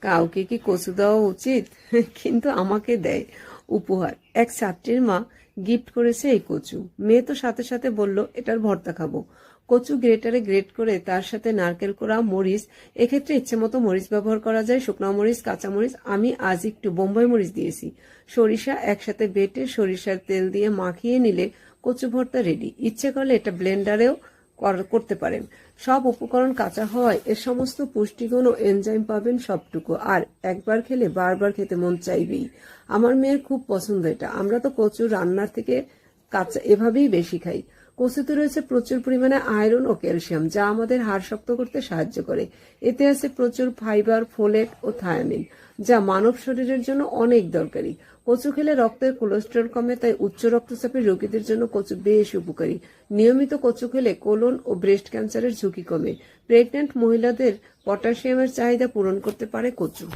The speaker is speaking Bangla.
কাউকে কি কচু দেওয়া উচিত? কিন্তু আমাকে দেয় উপহার। এক ছাত্রীর মা গিফট করেছে এই কচু। মেয়ে তো সাথে সাথে বলল এটার ভর্তা খাবো। কচু গ্রেটারে গ্রেট করে তার সাথে নারকেল কোড়া, মরিচ, এক্ষেত্রে ইচ্ছে মতো মরিচ ব্যবহার করা যায়, শুকনো মরিচ, কাঁচা মরিচ, আমি আজ একটু বোম্বাই মরিচ দিয়েছি, সরিষা একসাথে বেটে সরিষার তেল দিয়ে মাখিয়ে নিলে কচু ভর্তা রেডি। ইচ্ছে করলে এটা ব্লেন্ডারেও করতে পারেন। সব উপকরণ কাঁচা হওয়ায় এর সমস্ত পুষ্টিগুণ ও এনজাইম পাবেন সবটুকু, আর একবার খেলে বারবার খেতে মন চাইবেই। আমার মেয়ের খুব পছন্দ এটা। আমরা তো কচু রান্নার থেকে কাঁচা এভাবেই বেশি খাই। কচুতে রয়েছে প্রচুর পরিমাণে আয়রন ও ক্যালসিয়াম, যা আমাদের হাড় শক্ত করতে সাহায্য করে। এতে আছে প্রচুর ফাইবার, ফোলেট ও থায়ামিন, যা মানব শরীরের জন্য অনেক দরকারি। কচু খেলে রক্তের কোলেস্টেরল কমে, তাই উচ্চ রক্তচাপের রোগীদের জন্য কচু বেশ উপকারী। নিয়মিত কচু খেলে কোলন ও ব্রেস্ট ক্যান্সারের ঝুঁকি কমে। প্রেগন্যান্ট মহিলাদের পটাশিয়ামের চাহিদা পূরণ করতে পারে কচু।